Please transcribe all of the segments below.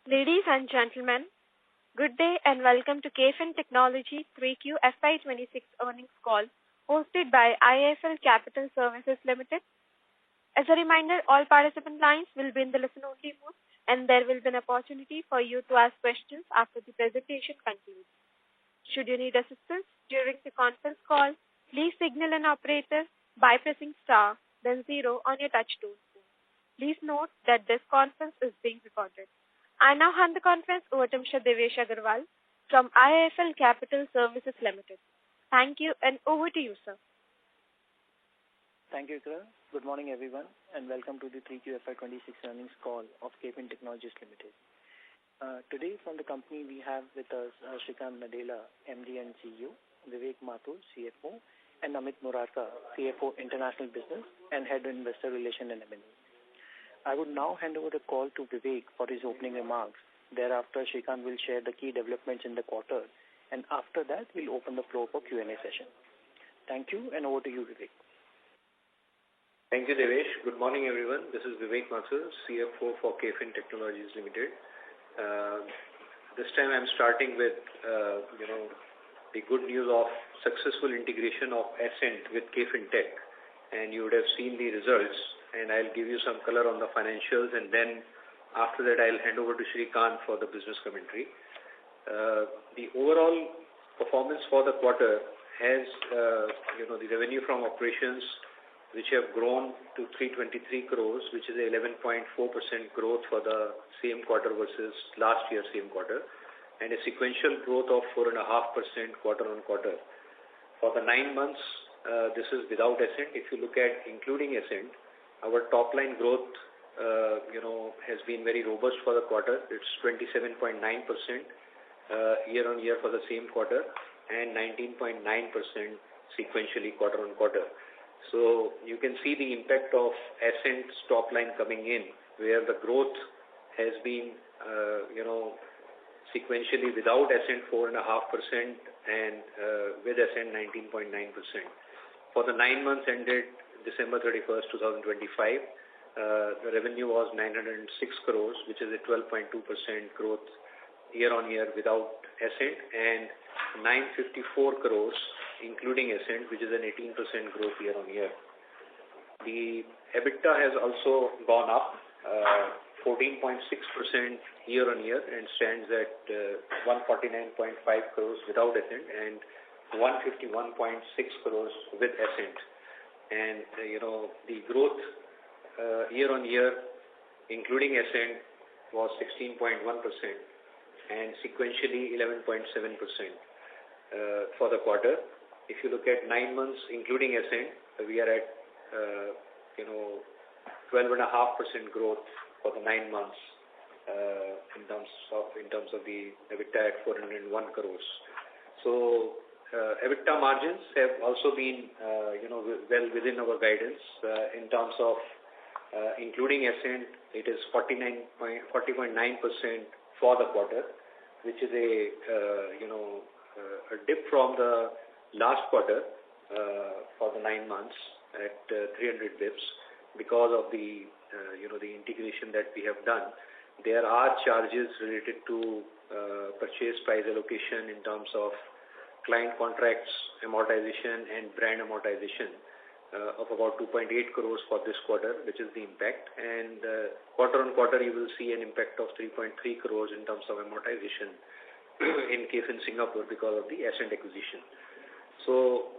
Ladies and gentlemen, good day and welcome to KFin Technology 3Q FY26 earnings call hosted by IIFL Capital Services Limited. As a reminder, all participant lines will be in the listen-only mode and there will be an opportunity for you to ask questions after the presentation concludes. Should you need assistance during the conference call, please signal an operator by pressing star, then 0 on your touch-tone phone. Please note that this conference is being recorded. I now hand the conference over to Mr. Devesh Agarwal from IIFL Capital Services Limited. Thank you and over to you, sir. Thank you, Ikra. Good morning, everyone, and welcome to the 3Q FY26 earnings call of KFin Technologies Limited. Today from the company we have with us Shrikant Nadella, MD and CEO, Vivek Mathur, CFO, and Amit Murarka, CFO International Business and Head of Investor Relations and M&A. I would now hand over the call to Vivek for his opening remarks. Thereafter, Shrikant will share the key developments in the quarter, and after that, we'll open the floor for Q&A session. Thank you, and over to you, Vivek. Thank you, Devesh. Good morning, everyone. This is Vivek Mathur, CFO for KFin Technologies Limited. This time I'm starting with, the good news of successful integration of Ascent with KFin Tech. And you would have seen the results, and I'll give you some color on the financials, and then after that I'll hand over to Shrikant for the business commentary. The overall performance for the quarter has, the revenue from operations which have grown to 323 crores, which is 11.4% growth for the same quarter versus last year same quarter, and a sequential growth of 4.5% quarter on quarter. For the 9 months, this is without Ascent. If you look at including Ascent, our top line growth, has been very robust for the quarter. It's 27.9% year on year for the same quarter and 19.9% sequentially quarter on quarter. So you can see the impact of Ascent's top line coming in, where the growth has been, sequentially without Ascent 4.5% and with Ascent 19.9%. For the 9 months ended December 31st, 2025, the revenue was 906 crores, which is a 12.2% growth year on year without Ascent, and 954 crores including Ascent, which is an 18% growth year on year. The EBITDA has also gone up 14.6% year on year and stands at 149.5 crores without Ascent and 151.6 crores with Ascent. And, the growth year on year, including Ascent, was 16.1% and sequentially 11.7% for the quarter. If you look at 9 months, including Ascent, we are at, 12.5% growth for the 9 months in terms of the EBITDA at 401 crores. So EBITDA margins have also been, well within our guidance in terms of including Ascent, it is 40.9% for the quarter, which is a dip from the last quarter for the 9 months at 300 bips because of the the integration that we have done. There are charges related to purchase price allocation in terms of client contracts amortization and brand amortization of about 2.8 crores for this quarter, which is the impact. And quarter on quarter, you will see an impact of 3.3 crores in terms of amortization in KFin Singapore because of the Ascent acquisition. So,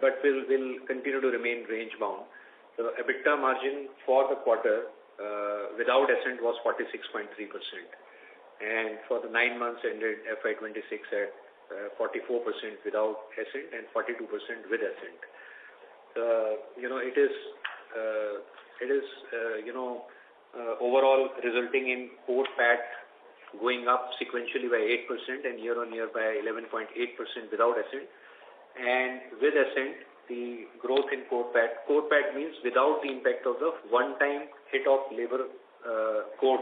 but will continue to remain range bound. The EBITDA margin for the quarter without Ascent was 46.3%, and for the 9 months ended FY26 at 44% without Ascent and 42% with Ascent. It is overall resulting in core PAT going up sequentially by 8% and year on year by 11.8% without Ascent. And with Ascent, the growth in core PAT means without the impact of the one-time hit of labor code,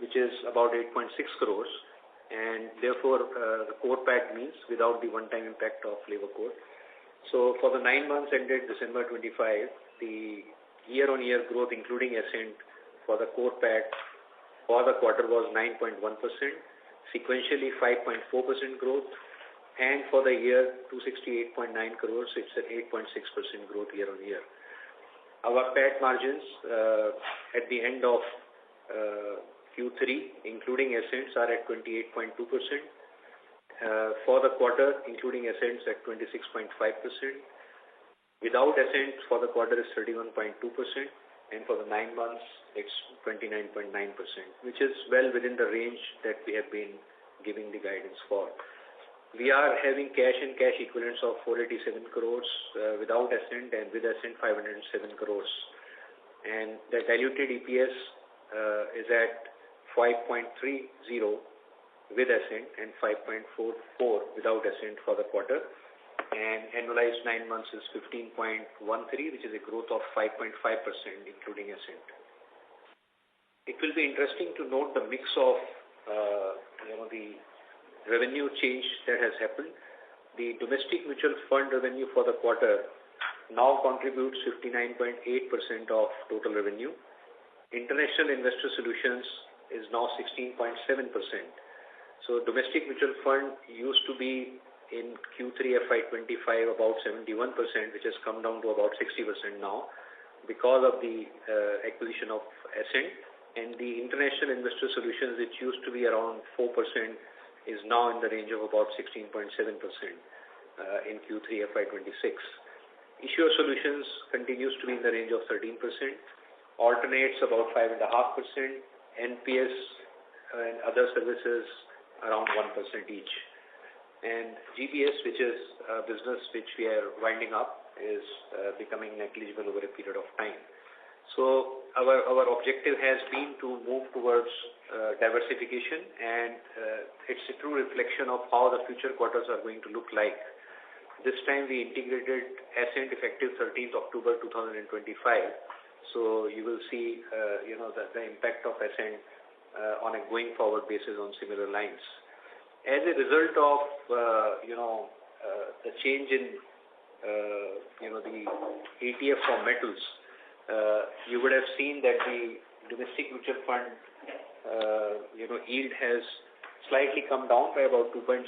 which is about 8.6 crores. And therefore, the core PAT means without the one-time impact of labor code. So for the 9 months ended December 25, the year-on-year growth, including Ascent, for the core PAT for the quarter was 9.1%, sequentially 5.4% growth, and for the year 268.9 crores, it's an 8.6% growth year on year. Our PAT margins at the end of Q3, including Ascents, are at 28.2%. For the quarter, including Ascents, at 26.5%. Without Ascents, for the quarter is 31.2%, and for the 9 months, it's 29.9%, which is well within the range that we have been giving the guidance for. We are having cash and cash equivalents of 487 crores without Ascent, and with Ascent 507 crores. And the diluted EPS is at 5.30 with Ascent and 5.44 without Ascent for the quarter. And annualized 9 months is 15.13, which is a growth of 5.5%, including Ascent. It will be interesting to note the mix of the revenue change that has happened. The domestic mutual fund revenue for the quarter now contributes 59.8% of total revenue. International investor solutions is now 16.7%. So domestic mutual fund used to be in Q3 FY25 about 71%, which has come down to about 60% now because of the acquisition of Ascent. And the international investor solutions, which used to be around 4%, is now in the range of about 16.7% in Q3 FY26. Issuer solutions continues to be in the range of 13%, alternates about 5.5%, NPS and other services around 1% each. And GPS, which is a business which we are winding up, is becoming negligible over a period of time. So our objective has been to move towards diversification, and it's a true reflection of how the future quarters are going to look like. This time we integrated Ascent effective 13th October 2025. So you will see the impact of Ascent on a going forward basis on similar lines. As a result of the change in the ETF for metals, you would have seen that the domestic mutual fund yield has slightly come down by about 2.6%,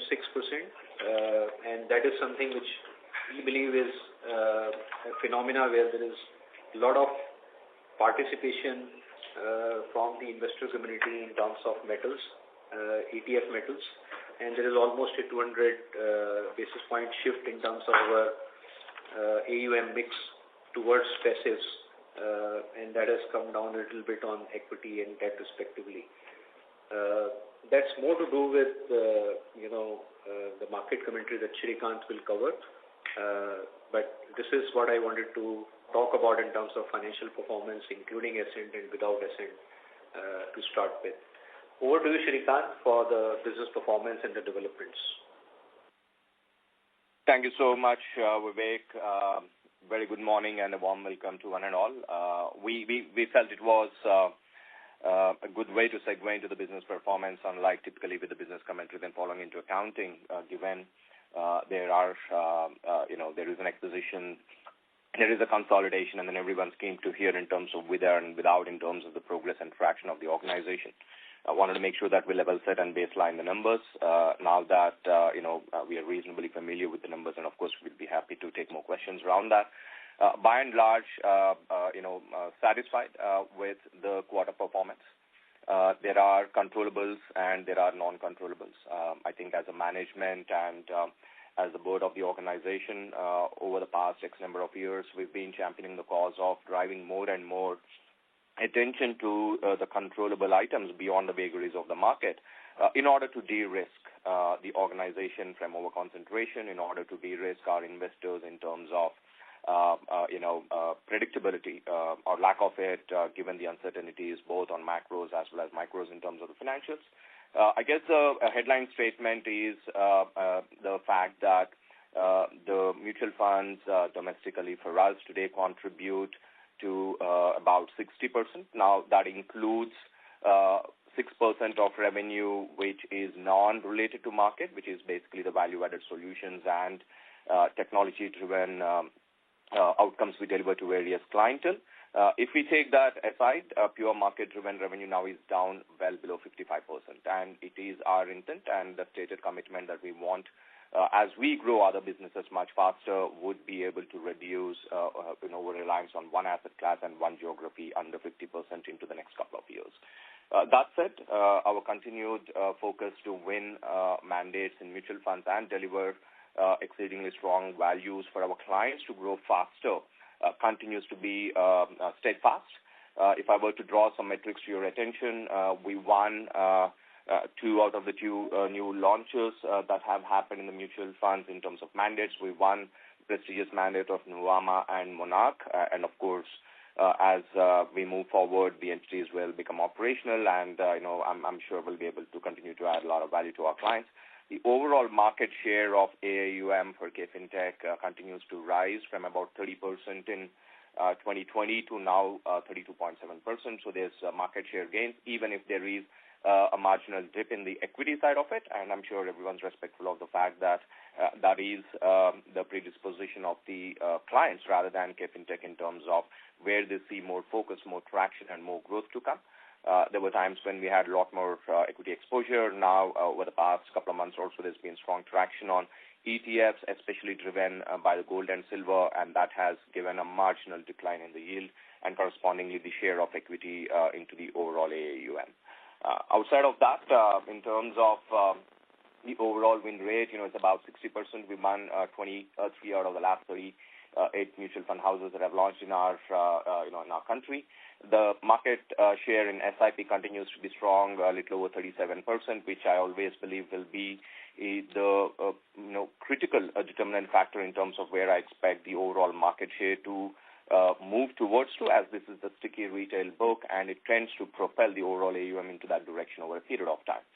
and that is something which we believe is a phenomena where there is a lot of participation from the investor community in terms of metals, ETF metals, and there is almost a 200 basis point shift in terms of our AUM mix towards passives, and that has come down a little bit on equity and debt respectively. That's more to do with the market commentary that Shrikant will cover, but this is what I wanted to talk about in terms of financial performance, including Ascent and without Ascent, to start with. Over to you, Shrikant, for the business performance and the developments. Thank you so much, Vivek. Very good morning and a warm welcome to one and all. We felt it was a good way to segue into the business performance, unlike typically with the business commentary then following into accounting, given there is an acquisition, there is a consolidation, and then everyone's keen to hear in terms of with and without in terms of the progress and traction of the organization. I wanted to make sure that we level set and baseline the numbers. Now that we are reasonably familiar with the numbers, and of course we'll be happy to take more questions around that. By and large, satisfied with the quarter performance. There are controllables and there are non-controllables. I think as a management and as the board of the organization, over the past X number of years, we've been championing the cause of driving more and more attention to the controllable items beyond the vagaries of the market in order to de-risk the organization from over-concentration, in order to de-risk our investors in terms of predictability or lack of it, given the uncertainties both on macros as well as micros in terms of the financials. I guess a headline statement is the fact that the mutual funds domestically for us today contribute to about 60%. Now that includes 6% of revenue which is non-related to market, which is basically the value-added solutions and technology-driven outcomes we deliver to various clientele. If we take that aside, pure market-driven revenue now is down well below 55%, and it is our intent and the stated commitment that we want, as we grow other businesses much faster, would be able to reduce over-reliance on one asset class and one geography under 50% into the next couple of years. That said, our continued focus to win mandates in mutual funds and deliver exceedingly strong values for our clients to grow faster continues to be steadfast. If I were to draw some metrics to your attention, we won 2 out of the 2 new launches that have happened in the mutual funds in terms of mandates. We won prestigious mandate of Nuvama and Monarch, and of course, as we move forward, the entities will become operational, and I'm sure we'll be able to continue to add a lot of value to our clients. The overall market share of AAUM for KFin Tech continues to rise from about 30% in 2020 to now 32.7%. So there's market share gains, even if there is a marginal dip in the equity side of it. And I'm sure everyone's respectful of the fact that that is the predisposition of the clients rather than KFin Tech in terms of where they see more focus, more traction, and more growth to come. There were times when we had a lot more equity exposure. Now, over the past couple of months also, there's been strong traction on ETFs, especially driven by the gold and silver, and that has given a marginal decline in the yield and correspondingly the share of equity into the overall AAUM. Outside of that, in terms of the overall win rate, it's about 60%. We won 23 out of the last 38 mutual fund houses that have launched in our in our country. The market share in SIP continues to be strong, a little over 37%, which I always believe will be the critical determinant factor in terms of where I expect the overall market share to move towards to, as this is the sticky retail book, and it tends to propel the overall AUM into that direction over a period of time.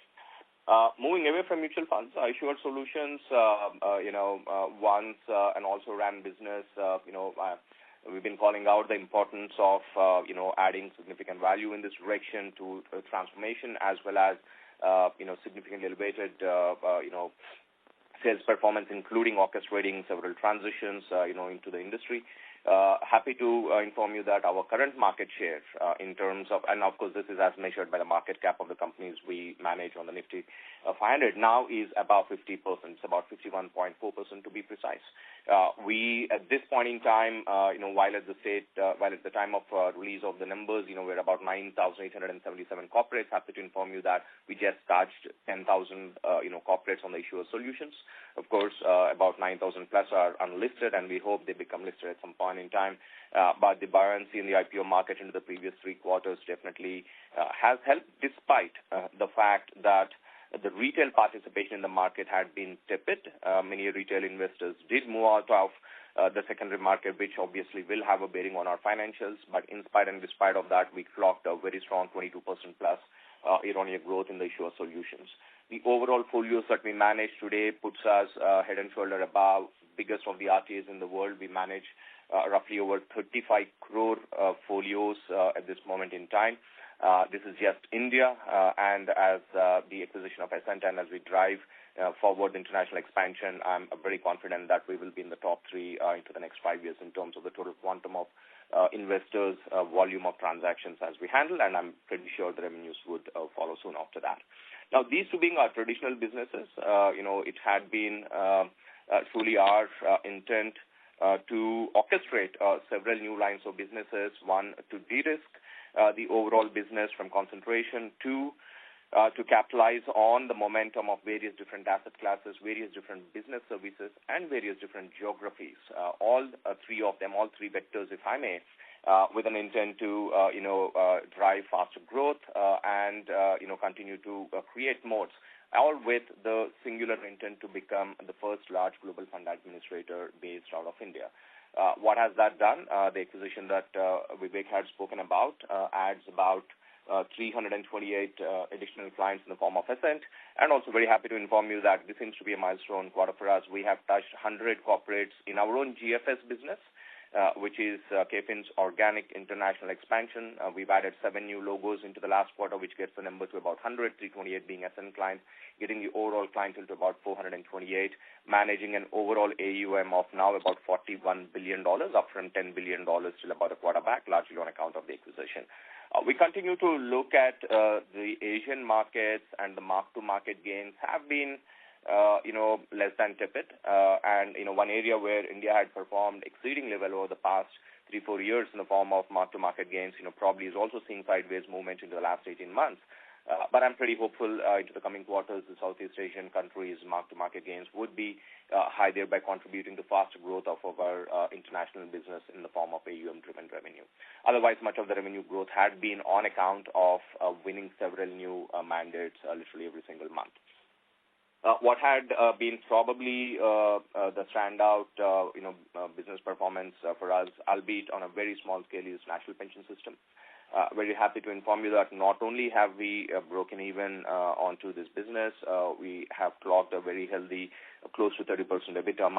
Moving away from mutual funds, Issuer Solutions, once and also ran business, we've been calling out the importance of, adding significant value in this direction to transformation, as well as, significantly elevated, sales performance, including orchestrating several transitions, into the industry. Happy to inform you that our current market share in terms of, and of course this is as measured by the market cap of the companies we manage on the Nifty 500, now is about 50%. It's about 51.4% to be precise. We, at this point in time, while at the time of release of the numbers, we're about 9,877 corporates. Happy to inform you that we just touched 10,000, corporates on the Issuer Solutions. Of course, about 9,000 plus are unlisted, and we hope they become listed at some point in time. But the buoyancy in the IPO market into the previous 3 quarters definitely has helped, despite the fact that the retail participation in the market had been tepid. Many retail investors did move out of the secondary market, which obviously will have a bearing on our financials. But in spite and despite of that, we clocked a very strong 22% plus year-on-year growth in the Issuer Solutions. The overall folios that we manage today puts us head and shoulder above biggest of the RTAs in the world. We manage roughly over 35 crore folios at this moment in time. This is just India, and as the acquisition of Ascent and as we drive forward international expansion, I'm very confident that we will be in the top 3 into the next 5 years in terms of the total quantum of investors, volume of transactions as we handle, and I'm pretty sure the revenues would follow soon after that. Now, these 2 being our traditional businesses, it had been truly our intent to orchestrate several new lines of businesses, one, to de-risk the overall business from concentration, 2, to capitalize on the momentum of various different asset classes, various different business services, and various different geographies. All 3 of them, all 3 vectors, if I may, with an intent to, drive faster growth and, continue to create moats, all with the singular intent to become the first large global fund administrator based out of India. What has that done? The acquisition that Vivek had spoken about adds about 328 additional clients in the form of Ascent, and also very happy to inform you that this seems to be a milestone quarter for us. We have touched 100 corporates in our own GFS business, which is KFin's organic international expansion. We've added 7 new logos into the last quarter, which gets the number to about 100, 328 being SN clients, getting the overall clientele to about 428, managing an overall AUM of now about $41 billion, up from $10 billion till about a quarter back, largely on account of the acquisition. We continue to look at the Asian markets, and the mark-to-market gains have been less than tepid. And one area where India had performed exceedingly well over the past 3-4 years in the form of mark-to-market gains, probably is also seeing sideways movement into the last 18 months. But I'm pretty hopeful into the coming quarters, the Southeast Asian countries' mark-to-market gains would be high, thereby contributing to faster growth of our international business in the form of AUM-driven revenue. Otherwise, much of the revenue growth had been on account of winning several new mandates literally every single month. What had been probably the standout, business performance for us, albeit on a very small scale, is National Pension System. Very happy to inform you that not only have we broken even onto this business, we have clocked a very healthy, close to 30% EBITDA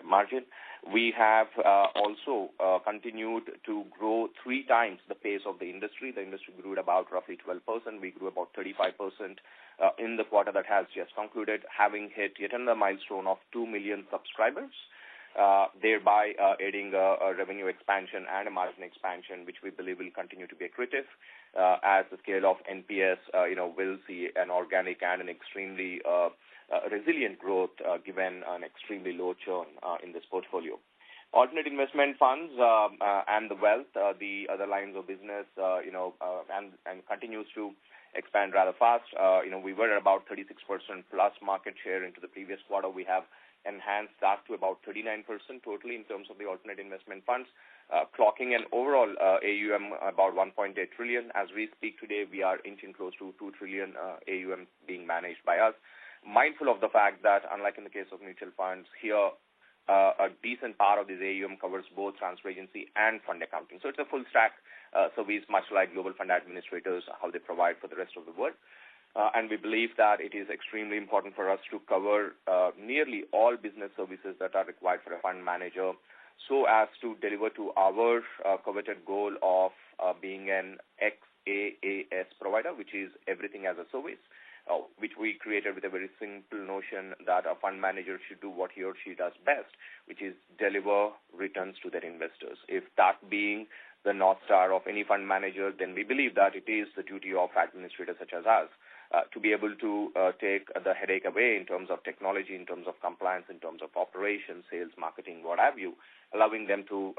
margin. We have also continued to grow 3 times the pace of the industry. The industry grew at about roughly 12%. We grew about 35% in the quarter that has just concluded, having hit yet another milestone of 2 million subscribers. Thereby aiding a revenue expansion and a margin expansion, which we believe will continue to be accretive as the scale of NPS, will see an organic and an extremely resilient growth given an extremely low churn in this portfolio. Alternate investment funds and the wealth, the other lines of business, and continues to expand rather fast. We were at about 36% plus market share into the previous quarter. We have enhanced that to about 39% totally in terms of the alternate investment funds, clocking an overall AUM about 1.8 trillion. As we speak today, we are inching close to 2 trillion AUM being managed by us. Mindful of the fact that, unlike in the case of mutual funds, here a decent part of this AUM covers both transfer agency and fund accounting. So it's a full stack service, much like global fund administrators, how they provide for the rest of the world. And we believe that it is extremely important for us to cover nearly all business services that are required for a fund manager, so as to deliver to our coveted goal of being an XaaS provider, which is everything as a service, which we created with a very simple notion that a fund manager should do what he or she does best, which is deliver returns to their investors. If that being the North Star of any fund manager, then we believe that it is the duty of administrators such as us to be able to take the headache away in terms of technology, in terms of compliance, in terms of operations, sales, marketing, what have you, allowing them to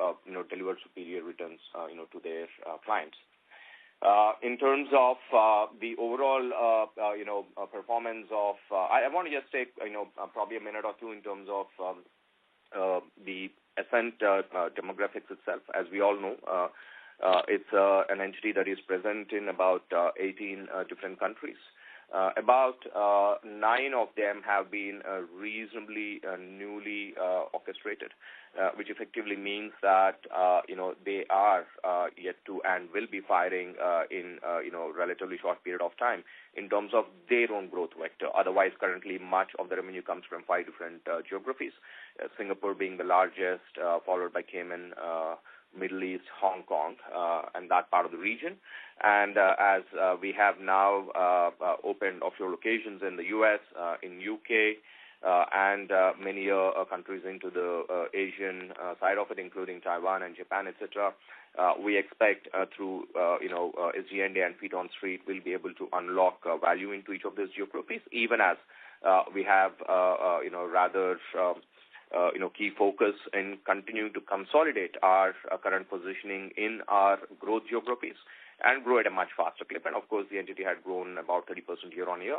deliver superior returns to their clients. In terms of the overall performance of, I want to just take probably a minute or two in terms of the Ascent demographics itself. As we all know, it's an entity that is present in about 18 different countries. About 9 of them have been reasonably newly orchestrated, which effectively means that they are yet to and will be firing in relatively short period of time in terms of their own growth vector. Otherwise, currently much of the revenue comes from 5 different geographies, Singapore being the largest, followed by Cayman, Middle East, Hong Kong, and that part of the region. And as we have now opened offshore locations in the U.S., in UK, and many countries into the Asian side of it, including Taiwan and Japan, etc., we expect through SG&A and feet on street, we'll be able to unlock value into each of these geographies, even as we have rather key focus in continuing to consolidate our current positioning in our growth geographies and grow at a much faster clip. And of course, the entity had grown about 30% year on year,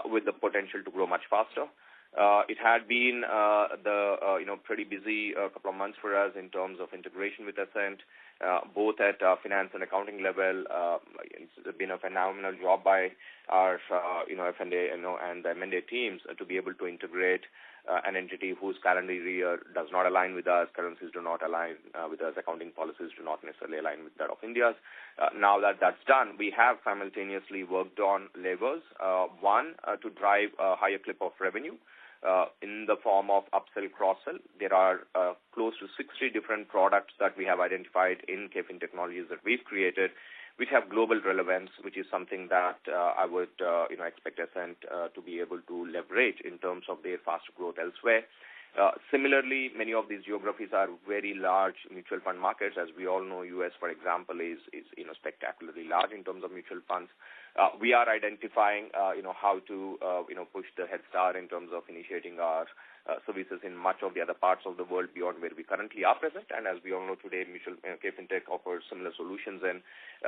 with the potential to grow much faster. It had been pretty busy couple of months for us in terms of integration with Ascent, both at finance and accounting level. It's been a phenomenal job by our F&A and the M&A teams to be able to integrate an entity whose calendar year does not align with us, currencies do not align with us, accounting policies do not necessarily align with that of India's. Now that that's done, we have simultaneously worked on levers. One, to drive a higher clip of revenue in the form of upsell, cross-sell. There are close to 60 different products that we have identified in KFin Technologies that we've created, which have global relevance, which is something that I would expect Ascent to be able to leverage in terms of their faster growth elsewhere. Similarly, many of these geographies are very large mutual fund markets. As we all know, U.S., for example, is spectacularly large in terms of mutual funds. We are identifying, how to, push the head start in terms of initiating our services in much of the other parts of the world beyond where we currently are present. And as we all know today, KFin Tech offers similar solutions in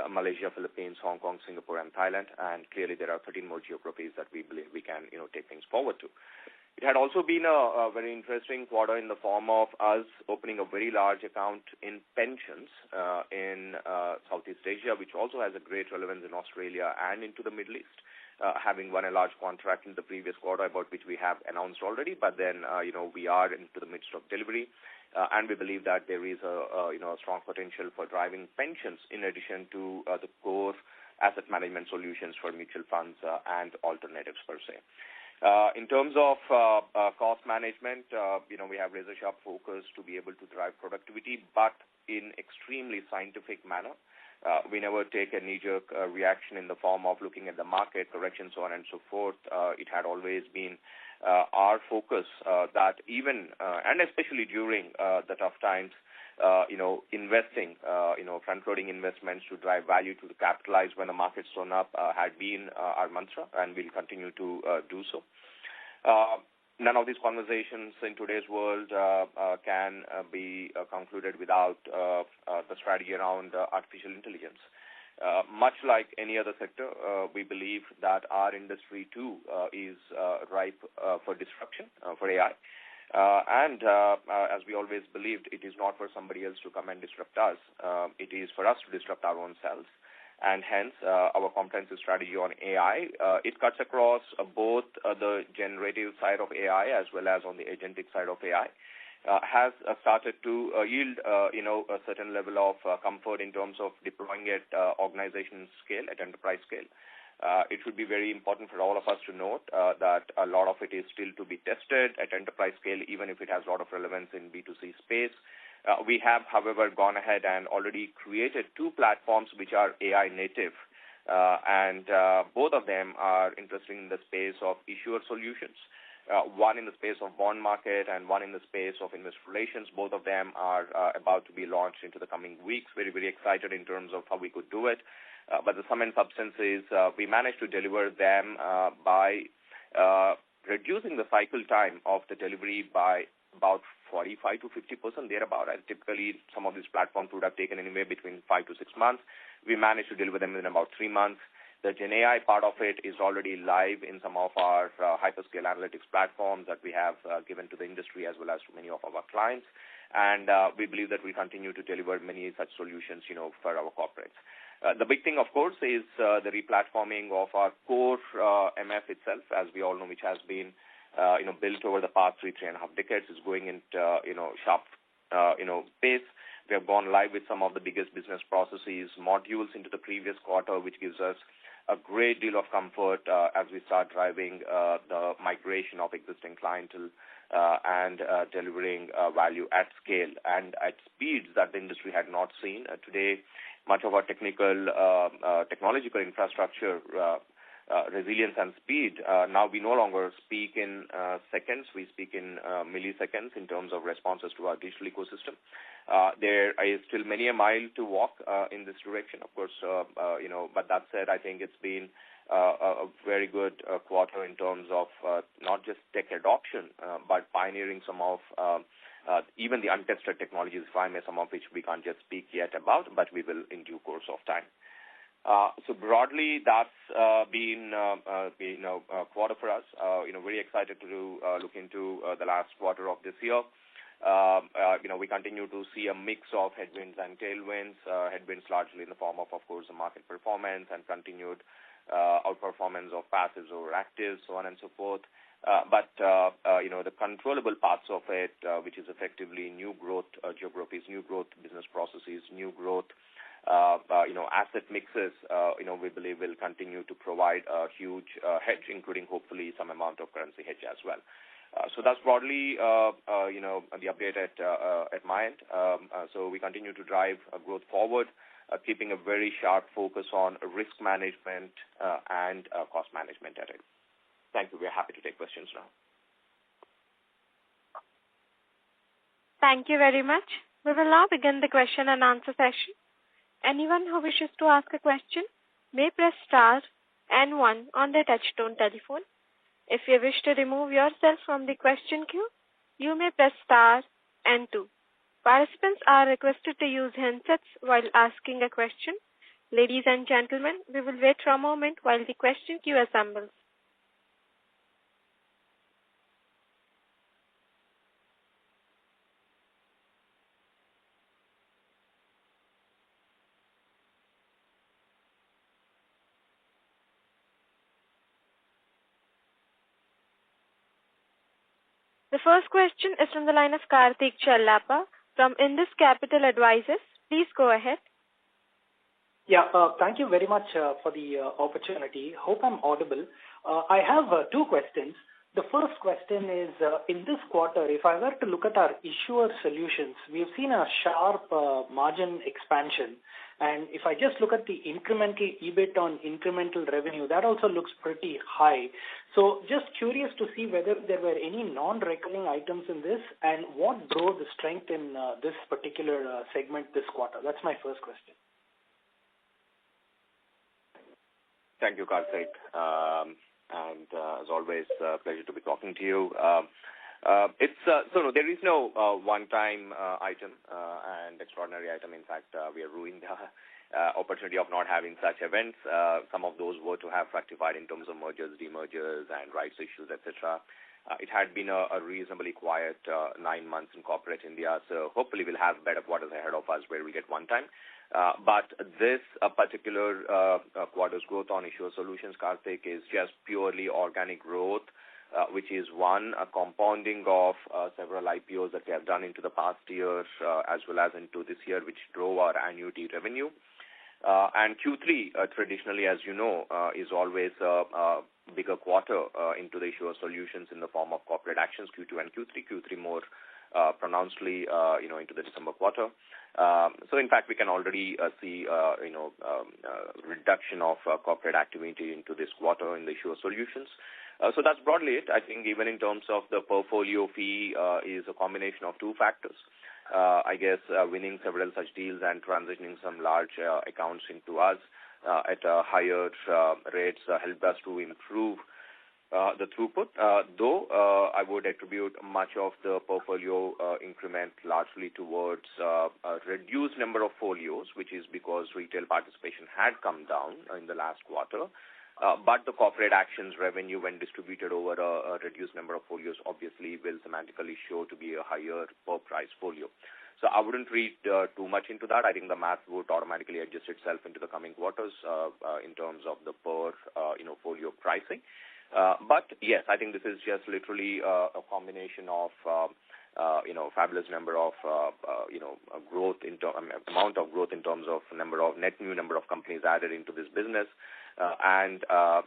Malaysia, Philippines, Hong Kong, Singapore, and Thailand. And clearly, there are 13 more geographies that we believe we can, take things forward to. It had also been a very interesting quarter in the form of us opening a very large account in pensions in Southeast Asia, which also has a great relevance in Australia and into the Middle East, having won a large contract in the previous quarter about which we have announced already, but then, we are into the midst of delivery. And we believe that there is a strong potential for driving pensions in addition to the core asset management solutions for mutual funds and alternatives per se. In terms of cost management, we have razor-sharp focus to be able to drive productivity, but in extremely scientific manner. We never take a knee-jerk reaction in the form of looking at the market, correction, so on and so forth. It had always been our focus that even, and especially during the tough times, investing, front-loading investments to drive value to capitalize when the market's thrown up had been our mantra, and we'll continue to do so. None of these conversations in today's world can be concluded without the strategy around artificial intelligence. Much like any other sector, we believe that our industry too is ripe for disruption, for AI. And as we always believed, it is not for somebody else to come and disrupt us. It is for us to disrupt our own selves. And hence, our comprehensive strategy on AI, it cuts across both the generative side of AI as well as on the agentic side of AI, has started to yield, a certain level of comfort in terms of deploying it organization scale, at enterprise scale. It should be very important for all of us to note that a lot of it is still to be tested at enterprise scale, even if it has a lot of relevance in B2C space. We have, however, gone ahead and already created 2 platforms which are AI native, and both of them are interested in the space of issuer solutions. One in the space of bond market and one in the space of investor relations. Both of them are about to be launched into the coming weeks. Very, very excited in terms of how we could do it. But the sum and substance is we managed to deliver them by reducing the cycle time of the delivery by about 45 to 50% thereabout. And typically, some of these platforms would have taken anywhere between 5 to 6 months. We managed to deliver them in about 3 months. The Gen AI part of it is already live in some of our hyperscale analytics platforms that we have given to the industry as well as to many of our clients. And we believe that we continue to deliver many such solutions, for our corporates. The big thing, of course, is the replatforming of our core MF itself, as we all know, which has been, built over the past 3.5 decades, is going into, sharp, pace. We have gone live with some of the biggest business processes modules into the previous quarter, which gives us a great deal of comfort as we start driving the migration of existing clientele and delivering value at scale and at speeds that the industry had not seen. Today, much of our technological infrastructure, resilience and speed, now we no longer speak in seconds, we speak in milliseconds in terms of responses to our digital ecosystem. There is still many a mile to walk in this direction, of course, but that said, I think it's been a very good quarter in terms of not just tech adoption, but pioneering some of even the untested technologies, if I may, some of which we can't just speak yet about, but we will in due course of time. So broadly, that's been a quarter for us. Very excited to look into the last quarter of this year. We continue to see a mix of headwinds and tailwinds. Headwinds largely in the form of course, the market performance and continued outperformance of passives over actives, so on and so forth. But the controllable parts of it, which is effectively new growth geographies, new growth business processes, new growth asset mixes, we believe will continue to provide a huge hedge, including hopefully some amount of currency hedge as well. So that's broadly, the update at my end. So we continue to drive growth forward, keeping a very sharp focus on risk management and cost management at it. Thank you. We're happy to take questions now. Thank you very much. We will now begin the question and answer session. Anyone who wishes to ask a question may press star and 1 on their touchtone telephone. If you wish to remove yourself from the question queue, you may press star and 2. Participants are requested to use handsets while asking a question. Ladies and gentlemen, we will wait for a moment while the question queue assembles. The first question is from the line of Karthik Chellappa from Indus Capital Advisors. Please go ahead. Yeah, thank you very much for the opportunity. Hope I'm audible. I have 2 questions. The first question is, in this quarter, if I were to look at our issuer solutions, we've seen a sharp margin expansion. And if I just look at the incremental EBIT on incremental revenue, that also looks pretty high. So just curious to see whether there were any non-recurring items in this and what drove the strength in this particular segment this quarter. That's my first question. Thank you, Karthik. And as always, pleasure to be talking to you. There is no one-time item and extraordinary item. In fact, we are ruining the opportunity of not having such events. Some of those were to have fructified in terms of mergers, demergers, and rights issues, etc. It had been a reasonably quiet 9 months in corporate India, so hopefully we'll have better quarters ahead of us where we get one time. But this particular quarter's growth on issuer solutions, Karthik, is just purely organic growth, which is a compounding of several IPOs that we have done into the past year as well as into this year, which drove our annuity revenue. And Q3, traditionally, as you know, is always a bigger quarter into the issuer solutions in the form of corporate actions, Q2 and Q3 more pronouncedly, into the December quarter. So, in fact, we can already see, reduction of corporate activity into this quarter in the issuer solutions. So that's broadly it. I think even in terms of the portfolio fee is a combination of 2 factors. I guess winning several such deals and transitioning some large accounts into us at higher rates helped us to improve the throughput, though I would attribute much of the portfolio increment largely towards a reduced number of folios, which is because retail participation had come down in the last quarter. But the corporate actions revenue, when distributed over a reduced number of folios, obviously will semantically show to be a higher per price folio. So I wouldn't read too much into that. I think the math would automatically adjust itself into the coming quarters in terms of the per folio pricing. But yes, I think this is just literally a combination of fabulous number of growth amount of growth in terms of number of new number of companies added into this business, and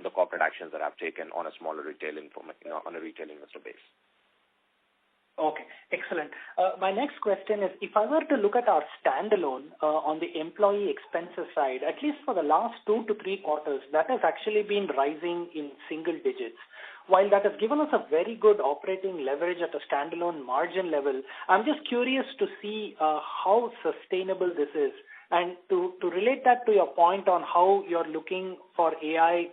the corporate actions that I've taken on a smaller retail on a retail investor base. Okay, excellent. My next question is, if I were to look at our standalone on the employee expenses side, at least for the last 2 to 3 quarters, that has actually been rising in single digits. While that has given us a very good operating leverage at a standalone margin level, I'm just curious to see how sustainable this is. And to relate that to your point on how you're looking for AI,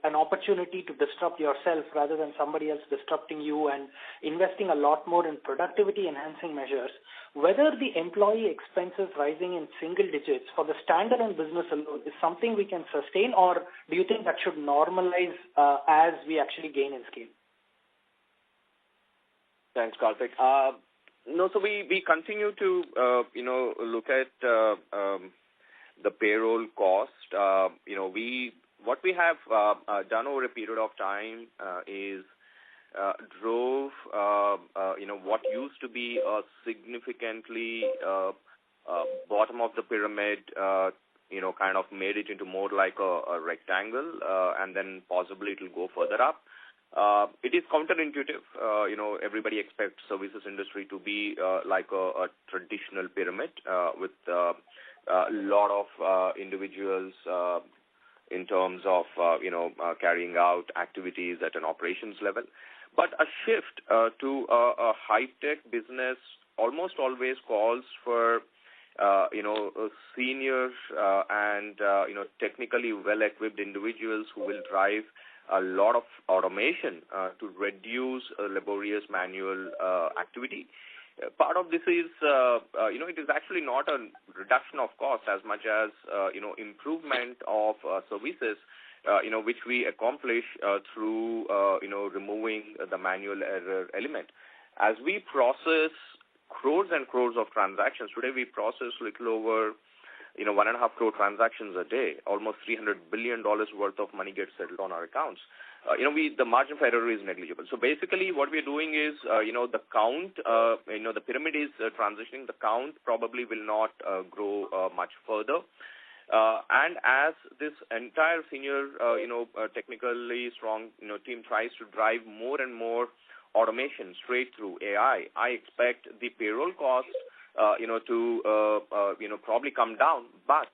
an opportunity to disrupt yourself rather than somebody else disrupting you, and investing a lot more in productivity enhancing measures, whether the employee expenses rising in single digits for the standalone business alone is something we can sustain, or do you think that should normalize as we actually gain in scale? Thanks, Karthik. No, so we continue to, look at the payroll cost. What we have done over a period of time is drove, what used to be a significantly bottom of the pyramid kind of made it into more like a rectangle, and then possibly it will go further up. It is counterintuitive. Everybody expects services industry to be like a traditional pyramid with a lot of individuals in terms of, carrying out activities at an operations level. But a shift to a high-tech business almost always calls for, senior and, technically well-equipped individuals who will drive a lot of automation to reduce laborious manual activity. Part of this is, it is actually not a reduction of cost as much as, improvement of services, which we accomplish through, removing the manual error element. As we process crores and crores of transactions, today we process little over 1.5 crore transactions a day. Almost $300 billion worth of money gets settled on our accounts. The margin for error is negligible. So basically what we're doing is, the count, the pyramid is transitioning. The count probably will not grow much further. And as this entire senior, technically strong, team tries to drive more and more automation straight through AI, I expect the payroll cost to probably come down, but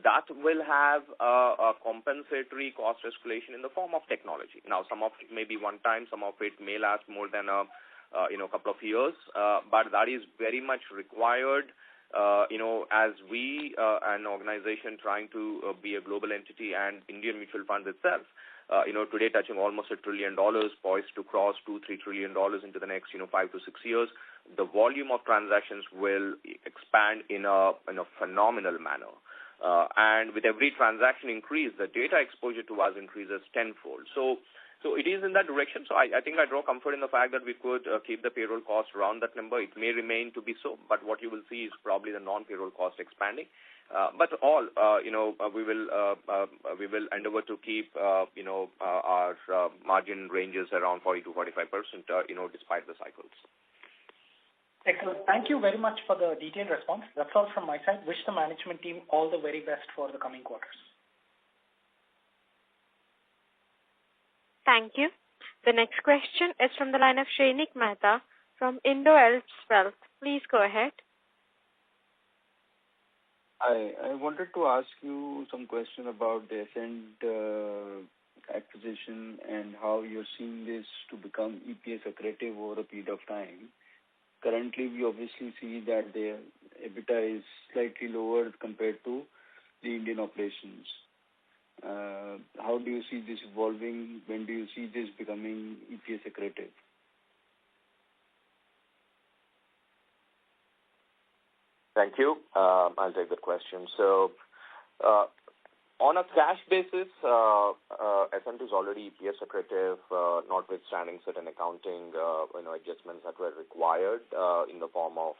that will have a compensatory cost escalation in the form of technology. Now, some of it may be one time, some of it may last more than a couple of years, but that is very much required. As we, an organization trying to be a global entity, and Indian mutual fund itself, today touching almost $1 trillion, poised to cross $2-3 trillion into the next, 5 to 6 years. The volume of transactions will expand in a phenomenal manner. And with every transaction increase, the data exposure to us increases tenfold. So it is in that direction. So I think I draw comfort in the fact that we could keep the payroll cost around that number. It may remain to be so, but what you will see is probably the non-payroll cost expanding. But we will endeavor to keep, our margin ranges around 40 to 45%, despite the cycles. Excellent. Thank you very much for the detailed response. That's all from my side. Wish the management team all the very best for the coming quarters. Thank you. The next question is from the line of Shrenik Mehta from Indo-Alps Wealth. Please go ahead. I wanted to ask you some question about the Ascent acquisition and how you're seeing this to become EPS accretive over a period of time. Currently, we obviously see that the EBITDA is slightly lower compared to the Indian operations. How do you see this evolving? When do you see this becoming EPS accretive? Thank you. I'll take that question. So, on a cash basis, Ascent is already EPS accretive, notwithstanding certain accounting, adjustments that were required in the form of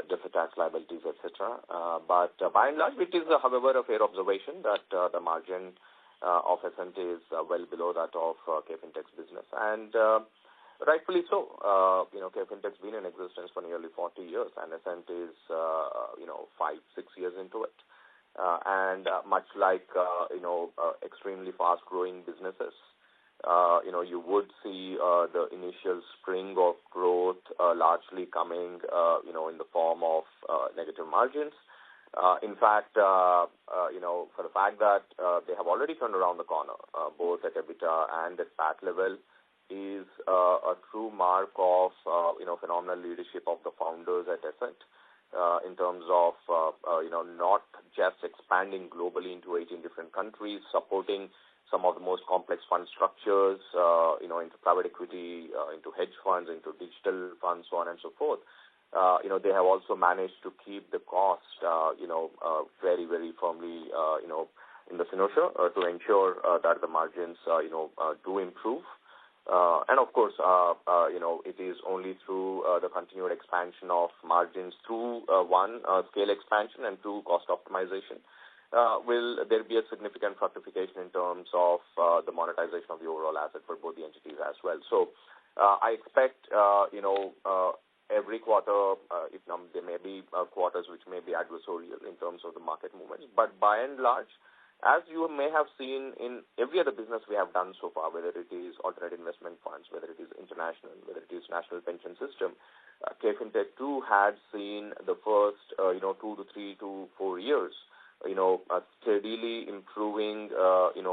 deferred tax liabilities, etc. But by and large, it is, however, a fair observation that the margin of Ascent is well below that of KFin business, and rightfully so. KFin been in existence for nearly 40 years, and Ascent is 5-6 years into it. And much like extremely fast-growing businesses, you would see the initial spring of growth largely coming, in the form of negative margins. In fact, for the fact that they have already turned around the corner, both at EBITDA and at PAT level, is a true mark of phenomenal leadership of the founders at Ascent. In terms of, not just expanding globally into 18 different countries, supporting some of the most complex fund structures, into private equity, into hedge funds, into digital funds, so on and so forth. They have also managed to keep the cost, very, very firmly, in the inertia to ensure that the margins, do improve. And of course, it is only through the continued expansion of margins through one, scale expansion, and two, cost optimization, will there be a significant fructification in terms of the monetization of the overall asset for both the entities as well. So I expect, every quarter, there may be quarters which may be adversarial in terms of the market movements. But by and large, as you may have seen in every other business we have done so far, whether it is alternate investment funds, whether it is international, whether it is national pension system, KFin Tech too had seen the first, 2 to 3 to 4 years, steadily improving,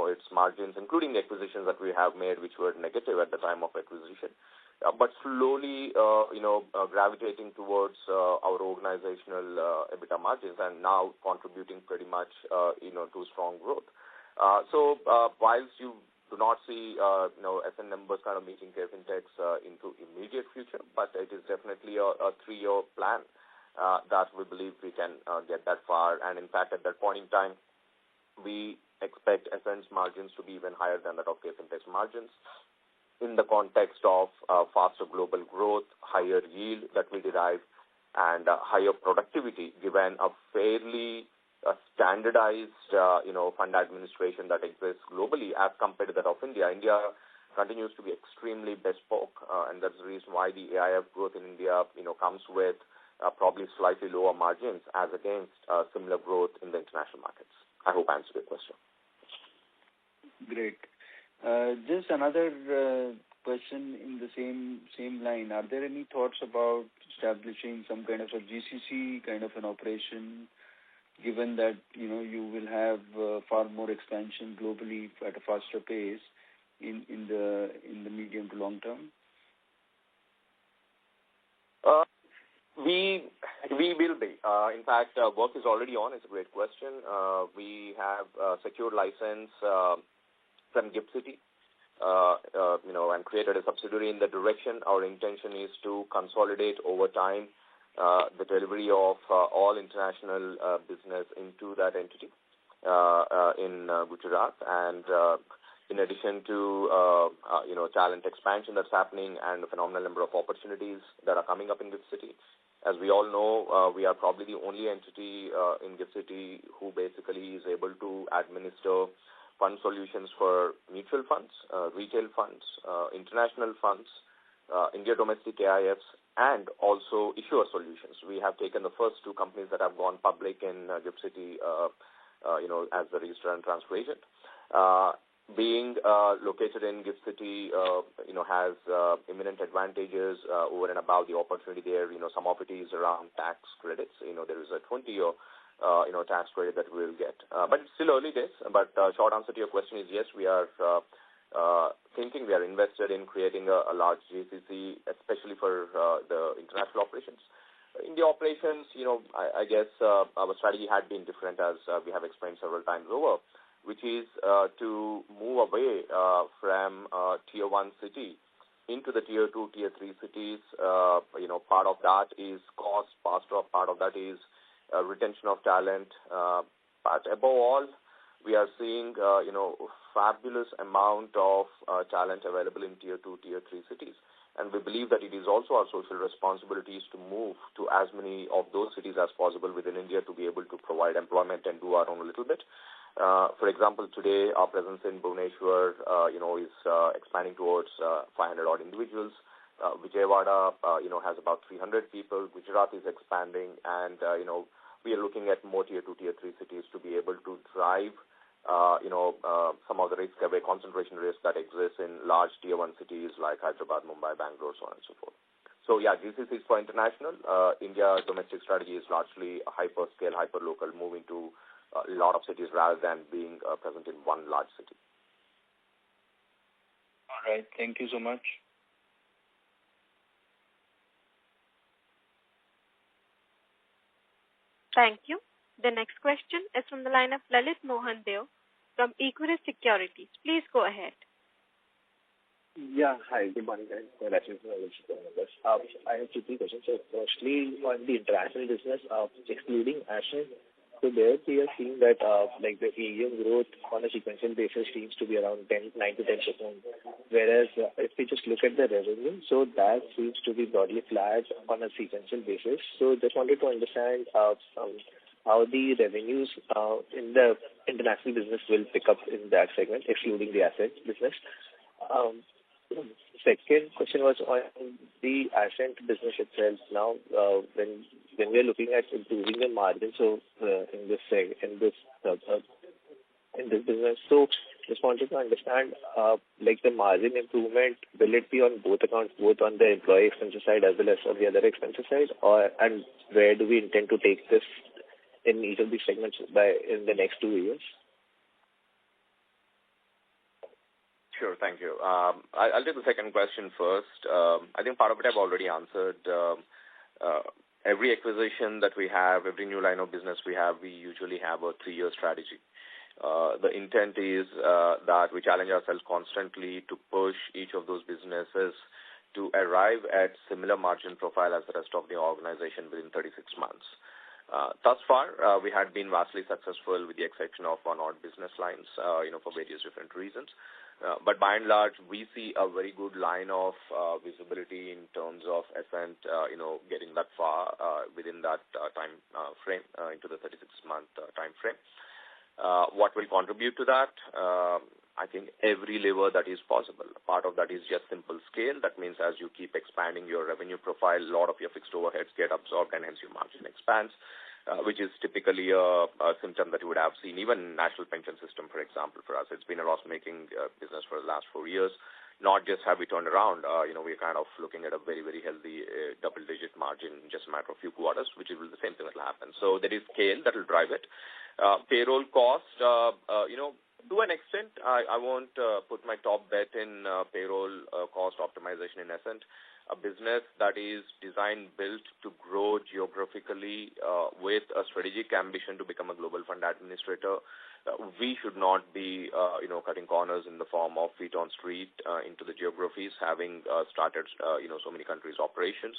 its margins, including the acquisitions that we have made, which were negative at the time of acquisition. But slowly, gravitating towards our organizational EBITDA margins and now contributing pretty much, to strong growth. So whilst you do not see, SN numbers kind of meeting KFin Tech's into immediate future, but it is definitely a 3-year plan that we believe we can get that far. And in fact, at that point in time, we expect SN's margins to be even higher than that of KFin Tech's margins, in the context of faster global growth, higher yield that we derive, and higher productivity, given a fairly standardized, fund administration that exists globally as compared to that of India. India continues to be extremely bespoke, and that's the reason why the AIF growth in India, comes with probably slightly lower margins as against similar growth in the international markets. I hope I answered your question. Great. Just another question in the same line. Are there any thoughts about establishing some kind of a GCC kind of an operation, given that you will have far more expansion globally at a faster pace in the medium to long term? We will be. In fact, work is already on. It's a great question. We have secured license from GIFT City, and created a subsidiary in that direction. Our intention is to consolidate over time the delivery of all international business into that entity in Gujarat, and in addition to talent expansion that's happening and a phenomenal number of opportunities that are coming up in GIFT City. As we all know, we are probably the only entity in GIFT City who basically is able to administer fund solutions for mutual funds, retail funds, international funds, India domestic AIFs, and also issuer solutions. We have taken the first 2 companies that have gone public in GIFT City, as the registrar and transfer agent. Being located in GIFT City, has imminent advantages over and above the opportunity there. Some of it is around tax credits. There is a 20-year tax credit that we will get. But it's still early days. But short answer to your question is yes, we are thinking, we are invested in creating a large GCC, especially for the international operations. In the operations, I guess our strategy had been different, as we have explained several times over, which is to move away from Tier 1 city into the Tier 2, Tier 3 cities. Part of that is cost, part of that is retention of talent. But above all, we are seeing, fabulous amount of talent available in Tier 2, Tier 3 cities. And we believe that it is also our social responsibilities to move to as many of those cities as possible within India to be able to provide employment and do our own a little bit. For example, today our presence in Bhubaneswar, is expanding towards 500 odd individuals. Vijayawada, has about 300 people. Gujarat is expanding, and we are looking at more Tier 2, Tier 3 cities to be able to drive, some of the risk away, concentration risk that exists in large Tier 1 cities like Hyderabad, Mumbai, Bangalore, so on and so forth. So yeah, GCC is for international. India's domestic strategy is largely a hyper-scale, hyper-local, moving to a lot of cities rather than being present in one large city. All right. Thank you so much. Thank you. The next question is from the line of Lalit Mohan Deo from Equirus Securities. Please go ahead. Yeah, hi. Good morning, guys. Congratulations on the numbers. I have 2 questions. So firstly, on the international business, excluding Ashen, so there we are seeing that like the AUM growth on a sequential basis seems to be around 9 to 10%. Whereas if we just look at the revenue, so that seems to be broadly flat on a sequential basis. So just wanted to understand how the revenues in the international business will pick up in that segment, excluding the asset business. Second question was on the Ascent business itself. Now, when we are looking at improving the margin, so in this business, so just wanted to understand, like the margin improvement, will it be on both accounts, both on the employee expenses side as well as on the other expenses side, and where do we intend to take this in each of these segments in the next 2 years? Sure, thank you. I'll take the second question first. I think part of it I've already answered. Every acquisition that we have, every new line of business we have, we usually have a 3-year strategy. The intent is that we challenge ourselves constantly to push each of those businesses to arrive at similar margin profile as the rest of the organization within 36 months. Thus far, we had been vastly successful with the exception of one odd business lines, for various different reasons. But by and large, we see a very good line of visibility in terms of Ascent, getting that far within that time frame, into the 36-month time frame. What will contribute to that? I think every lever that is possible. Part of that is just simple scale. That means as you keep expanding your revenue profile, a lot of your fixed overheads get absorbed and hence your margin expands, which is typically a symptom that you would have seen even National Pension System, for example, for us. It's been a loss-making business for the last 4 years. Not just have we turned around, we're kind of looking at a very, very healthy double-digit margin in just a matter of few quarters, which is the same thing that will happen. So there is scale that will drive it. Payroll cost, to an extent, I won't put my top bet in payroll cost optimization in Ascent. A business that is designed, built to grow geographically with a strategic ambition to become a global fund administrator. We should not be, cutting corners in the form of feet on street into the geographies, having started, so many countries' operations.